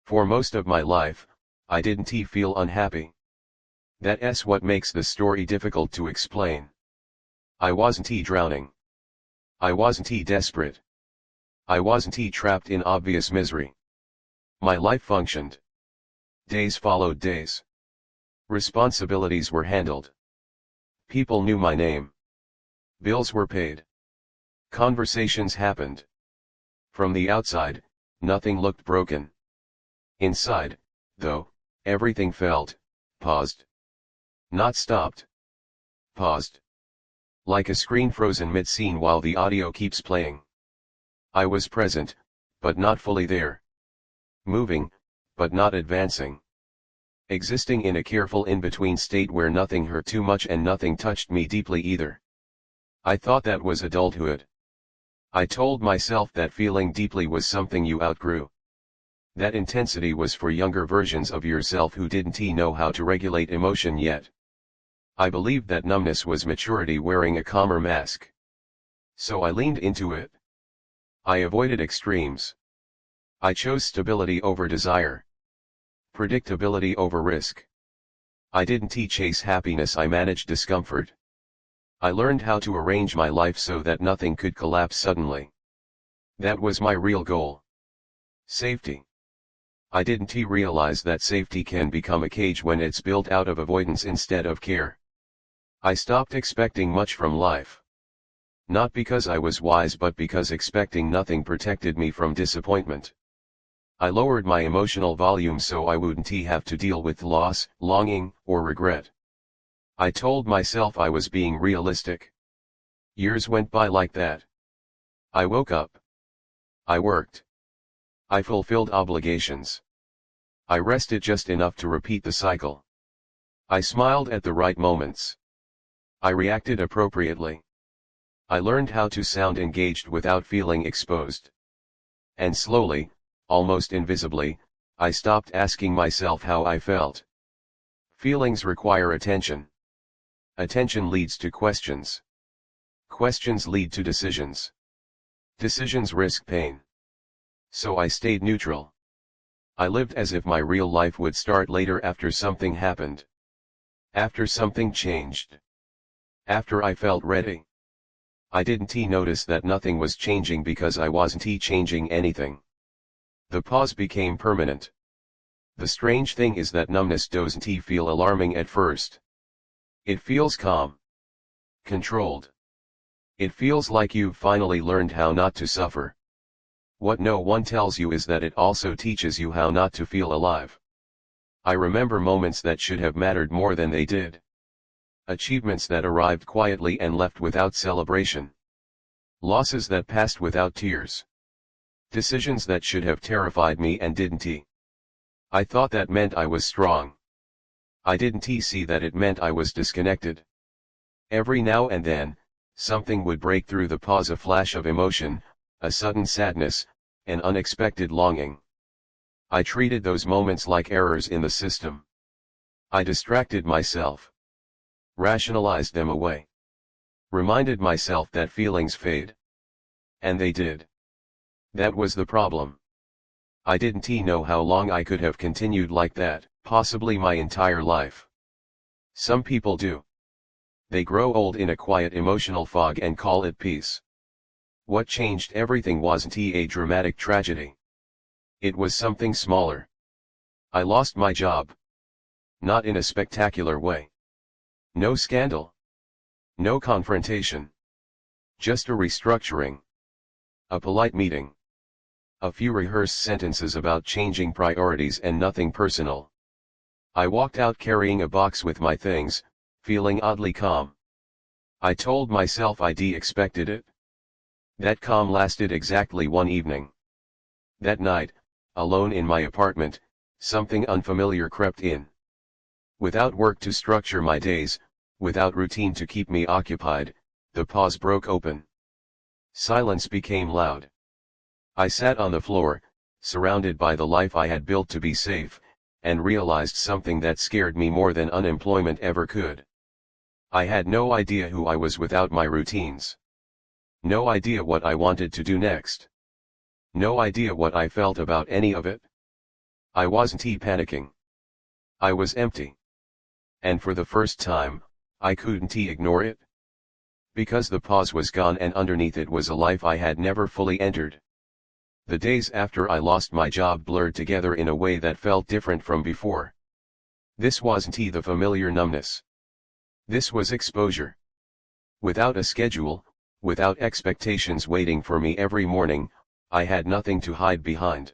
For most of my life, I didn't feel unhappy. That's what makes the story difficult to explain. I wasn't drowning. I wasn't desperate. I wasn't trapped in obvious misery. My life functioned. Days followed days. Responsibilities were handled. People knew my name. Bills were paid. Conversations happened. From the outside, nothing looked broken. Inside, though, everything felt paused. Not stopped. Paused. Like a screen frozen mid-scene while the audio keeps playing. I was present, but not fully there. Moving, but not advancing. Existing in a careful in-between state where nothing hurt too much and nothing touched me deeply either. I thought that was adulthood. I told myself that feeling deeply was something you outgrew. That intensity was for younger versions of yourself who didn't know how to regulate emotion yet. I believed that numbness was maturity wearing a calmer mask. So I leaned into it. I avoided extremes. I chose stability over desire. Predictability over risk. I didn't chase happiness, I managed discomfort. I learned how to arrange my life so that nothing could collapse suddenly. That was my real goal. Safety. I didn't realize that safety can become a cage when it's built out of avoidance instead of care. I stopped expecting much from life. Not because I was wise but because expecting nothing protected me from disappointment. I lowered my emotional volume so I wouldn't have to deal with loss, longing, or regret. I told myself I was being realistic. Years went by like that. I woke up. I worked. I fulfilled obligations. I rested just enough to repeat the cycle. I smiled at the right moments. I reacted appropriately. I learned how to sound engaged without feeling exposed. And slowly, almost invisibly, I stopped asking myself how I felt. Feelings require attention. Attention leads to questions. Questions lead to decisions. Decisions risk pain. So I stayed neutral. I lived as if my real life would start later after something happened. After something changed. After I felt ready. I didn't notice that nothing was changing because I wasn't changing anything. The pause became permanent. The strange thing is that numbness doesn't feel alarming at first. It feels calm. Controlled. It feels like you've finally learned how not to suffer. What no one tells you is that it also teaches you how not to feel alive. I remember moments that should have mattered more than they did. Achievements that arrived quietly and left without celebration. Losses that passed without tears. Decisions that should have terrified me and didn't. I thought that meant I was strong. I didn't see that it meant I was disconnected. Every now and then, something would break through the pause, a flash of emotion, a sudden sadness, an unexpected longing. I treated those moments like errors in the system. I distracted myself. Rationalized them away. Reminded myself that feelings fade. And they did. That was the problem. I didn't know how long I could have continued like that, possibly my entire life. Some people do. They grow old in a quiet emotional fog and call it peace. What changed everything wasn't a dramatic tragedy. It was something smaller. I lost my job. Not in a spectacular way. No scandal. No confrontation. Just a restructuring. A polite meeting. A few rehearsed sentences about changing priorities and nothing personal. I walked out carrying a box with my things, feeling oddly calm. I told myself I'd expected it. That calm lasted exactly one evening. That night, alone in my apartment, something unfamiliar crept in. Without work to structure my days, without routine to keep me occupied, the pause broke open. Silence became loud. I sat on the floor, surrounded by the life I had built to be safe, and realized something that scared me more than unemployment ever could. I had no idea who I was without my routines. No idea what I wanted to do next. No idea what I felt about any of it. I wasn't panicking. I was empty. And for the first time, I couldn't ignore it. Because the pause was gone and underneath it was a life I had never fully entered. The days after I lost my job blurred together in a way that felt different from before. This wasn't the familiar numbness. This was exposure. Without a schedule, without expectations waiting for me every morning, I had nothing to hide behind.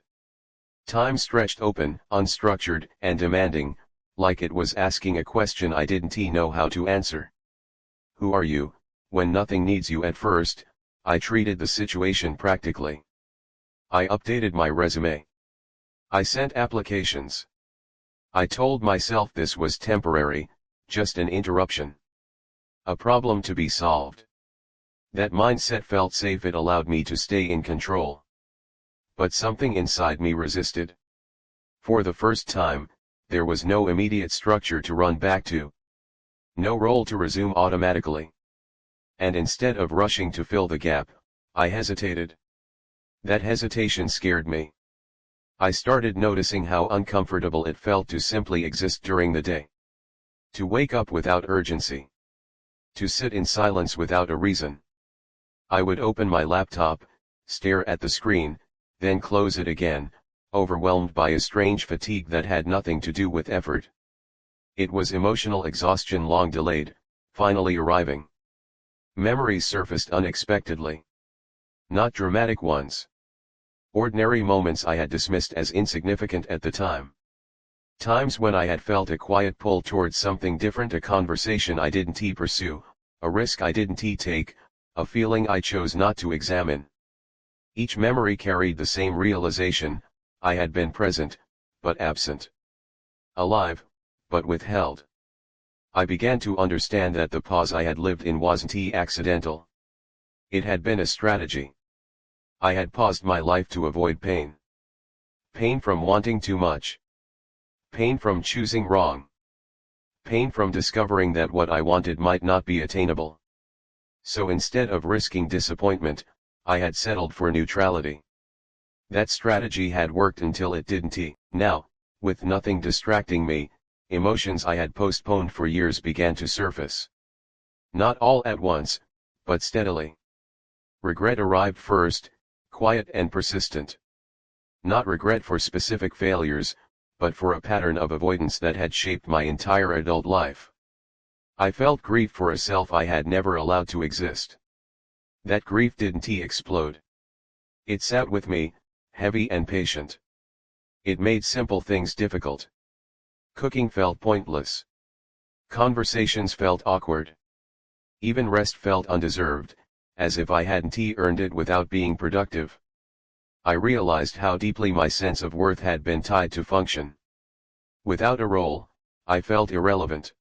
Time stretched open, unstructured, and demanding, like it was asking a question I didn't know how to answer. Who are you? When nothing needs you at first, I treated the situation practically. I updated my resume. I sent applications. I told myself this was temporary, just an interruption. A problem to be solved. That mindset felt safe, it allowed me to stay in control. But something inside me resisted. For the first time, there was no immediate structure to run back to. No role to resume automatically. And instead of rushing to fill the gap, I hesitated. That hesitation scared me. I started noticing how uncomfortable it felt to simply exist during the day. To wake up without urgency. To sit in silence without a reason. I would open my laptop, stare at the screen, then close it again, overwhelmed by a strange fatigue that had nothing to do with effort. It was emotional exhaustion, long delayed, finally arriving. Memories surfaced unexpectedly. Not dramatic ones. Ordinary moments I had dismissed as insignificant at the time. Times when I had felt a quiet pull towards something different, a conversation I didn't pursue, a risk I didn't take, a feeling I chose not to examine. Each memory carried the same realization: I had been present, but absent. Alive, but withheld. I began to understand that the pause I had lived in wasn't accidental. It had been a strategy. I had paused my life to avoid pain. Pain from wanting too much. Pain from choosing wrong. Pain from discovering that what I wanted might not be attainable. So instead of risking disappointment, I had settled for neutrality. That strategy had worked until it didn't. Now, with nothing distracting me, emotions I had postponed for years began to surface. Not all at once, but steadily. Regret arrived first, quiet and persistent. Not regret for specific failures, but for a pattern of avoidance that had shaped my entire adult life. I felt grief for a self I had never allowed to exist. That grief didn't explode. It sat with me, heavy and patient. It made simple things difficult. Cooking felt pointless. Conversations felt awkward. Even rest felt undeserved, as if I hadn't earned it without being productive. I realized how deeply my sense of worth had been tied to function. Without a role, I felt irrelevant.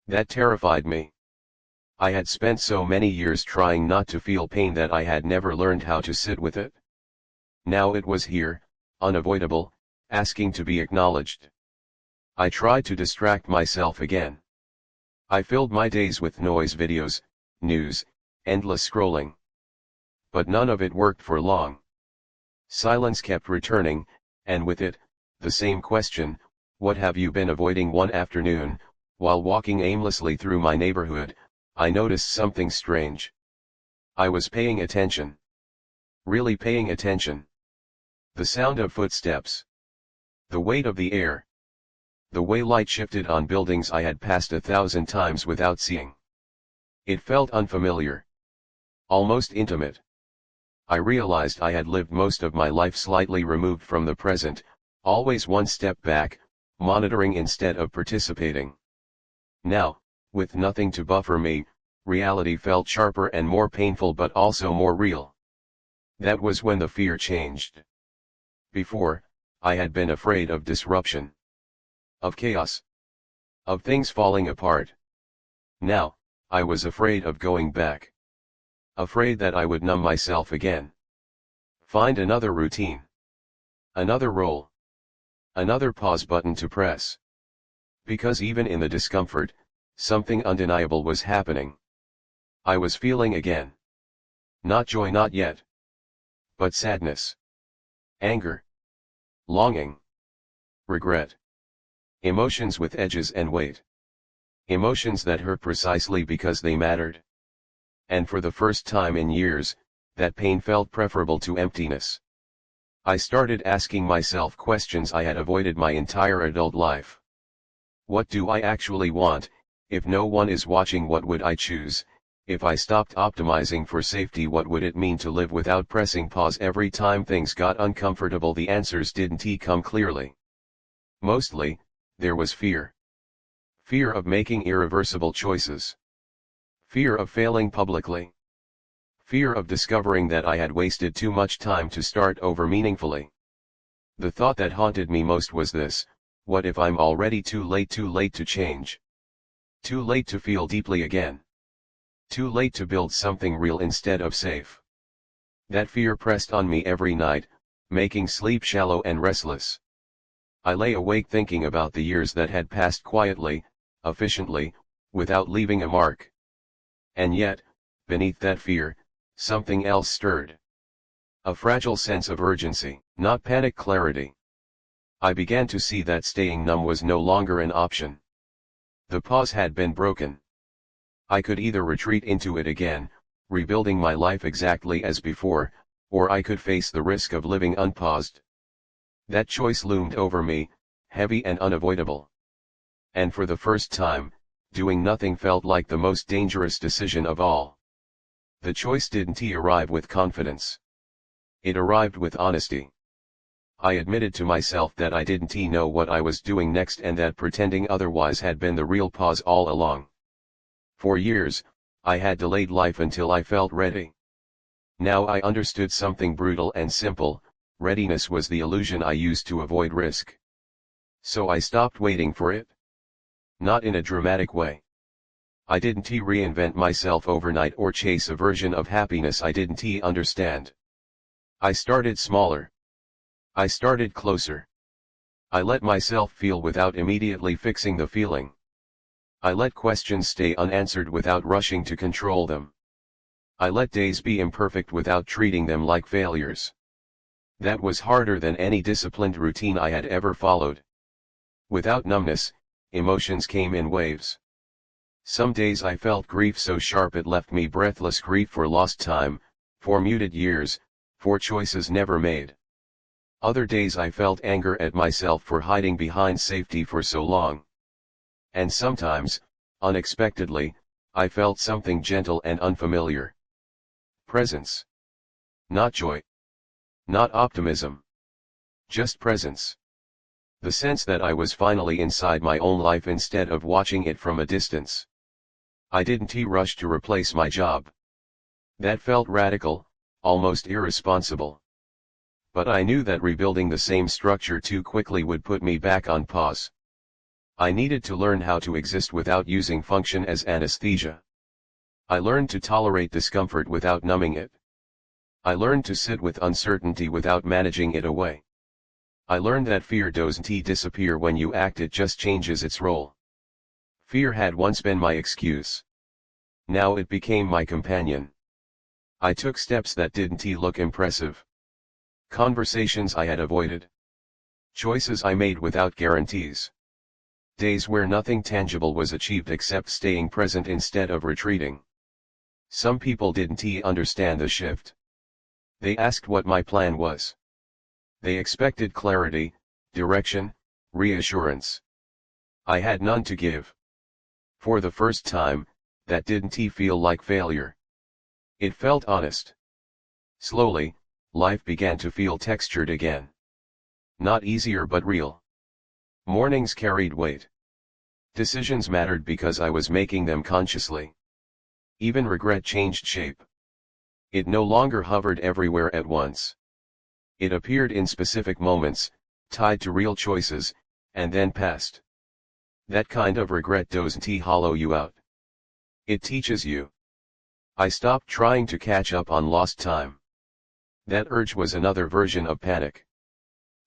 That terrified me. I had spent so many years trying not to feel pain that I had never learned how to sit with it. Now it was here, unavoidable, asking to be acknowledged. I tried to distract myself again. I filled my days with noise, videos, news, endless scrolling. But none of it worked for long. Silence kept returning, and with it, the same question: what have you been avoiding? One afternoon, while walking aimlessly through my neighborhood, I noticed something strange. I was paying attention. Really paying attention. The sound of footsteps. The weight of the air. The way light shifted on buildings I had passed 1,000 times without seeing. It felt unfamiliar. Almost intimate. I realized I had lived most of my life slightly removed from the present, always one step back, monitoring instead of participating. Now, with nothing to buffer me, reality felt sharper and more painful, but also more real. That was when the fear changed. Before, I had been afraid of disruption. Of chaos. Of things falling apart. Now, I was afraid of going back. Afraid that I would numb myself again. Find another routine. Another role. Another pause button to press. Because even in the discomfort, something undeniable was happening. I was feeling again. Not joy, not yet. But sadness. Anger. Longing. regret. Emotions with edges and weight. Emotions that hurt precisely because they mattered. And for the first time in years, that pain felt preferable to emptiness. I started asking myself questions I had avoided my entire adult life. What do I actually want? If no one is watching, what would I choose? If I stopped optimizing for safety, what would it mean to live without pressing pause every time things got uncomfortable? The answers didn't come clearly. Mostly, there was fear. Fear of making irreversible choices. Fear of failing publicly. Fear of discovering that I had wasted too much time to start over meaningfully. The thought that haunted me most was this: what if I'm already too late to change? Too late to feel deeply again. Too late to build something real instead of safe. That fear pressed on me every night, making sleep shallow and restless. I lay awake thinking about the years that had passed quietly, efficiently, without leaving a mark. And yet, beneath that fear, something else stirred. A fragile sense of urgency, not panic, clarity. I began to see that staying numb was no longer an option. The pause had been broken. I could either retreat into it again, rebuilding my life exactly as before, or I could face the risk of living unpaused. That choice loomed over me, heavy and unavoidable. And for the first time, doing nothing felt like the most dangerous decision of all. The choice didn't arrive with confidence. It arrived with honesty. I admitted to myself that I didn't know what I was doing next, and that pretending otherwise had been the real pause all along. For years, I had delayed life until I felt ready. Now I understood something brutal and simple: readiness was the illusion I used to avoid risk. So I stopped waiting for it. Not in a dramatic way. I didn't reinvent myself overnight or chase a version of happiness I didn't understand. I started smaller. I started closer. I let myself feel without immediately fixing the feeling. I let questions stay unanswered without rushing to control them. I let days be imperfect without treating them like failures. That was harder than any disciplined routine I had ever followed. Without numbness, emotions came in waves. Some days I felt grief so sharp it left me breathless, grief for lost time, for muted years, for choices never made. Other days I felt anger at myself for hiding behind safety for so long. And sometimes, unexpectedly, I felt something gentle and unfamiliar. Presence. Not joy. Not optimism. Just presence. The sense that I was finally inside my own life instead of watching it from a distance. I didn't rush to replace my job. That felt radical, almost irresponsible. But I knew that rebuilding the same structure too quickly would put me back on pause. I needed to learn how to exist without using function as anesthesia. I learned to tolerate discomfort without numbing it. I learned to sit with uncertainty without managing it away. I learned that fear doesn't disappear when you act, it just changes its role. Fear had once been my excuse. Now it became my companion. I took steps that didn't look impressive. Conversations I had avoided. Choices I made without guarantees. Days where nothing tangible was achieved except staying present instead of retreating. Some people didn't understand the shift. They asked what my plan was. They expected clarity, direction, reassurance. I had none to give. For the first time, that didn't feel like failure. It felt honest. Slowly, life began to feel textured again. Not easier but real. Mornings carried weight. Decisions mattered because I was making them consciously. Even regret changed shape. It no longer hovered everywhere at once. It appeared in specific moments, tied to real choices, and then passed. That kind of regret doesn't hollow you out. It teaches you. I stopped trying to catch up on lost time. That urge was another version of panic.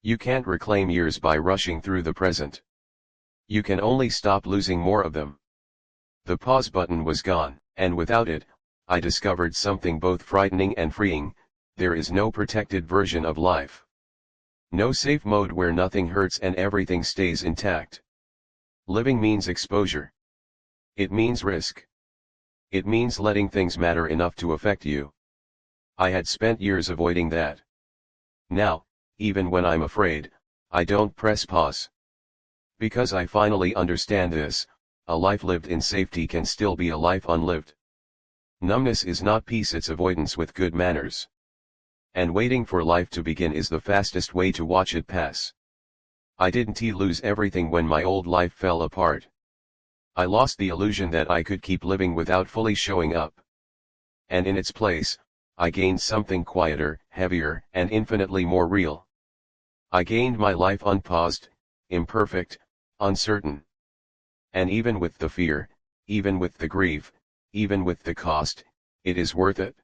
You can't reclaim years by rushing through the present. You can only stop losing more of them. The pause button was gone, and without it, I discovered something both frightening and freeing: there is no protected version of life. No safe mode where nothing hurts and everything stays intact. Living means exposure. It means risk. It means letting things matter enough to affect you. I had spent years avoiding that. Now, even when I'm afraid, I don't press pause. Because I finally understand this, a life lived in safety can still be a life unlived. Numbness is not peace, it's avoidance with good manners. And waiting for life to begin is the fastest way to watch it pass. I didn't lose everything when my old life fell apart. I lost the illusion that I could keep living without fully showing up. And in its place, I gained something quieter, heavier, and infinitely more real. I gained my life unpaused, imperfect, uncertain. And even with the fear, even with the grief, even with the cost, it is worth it.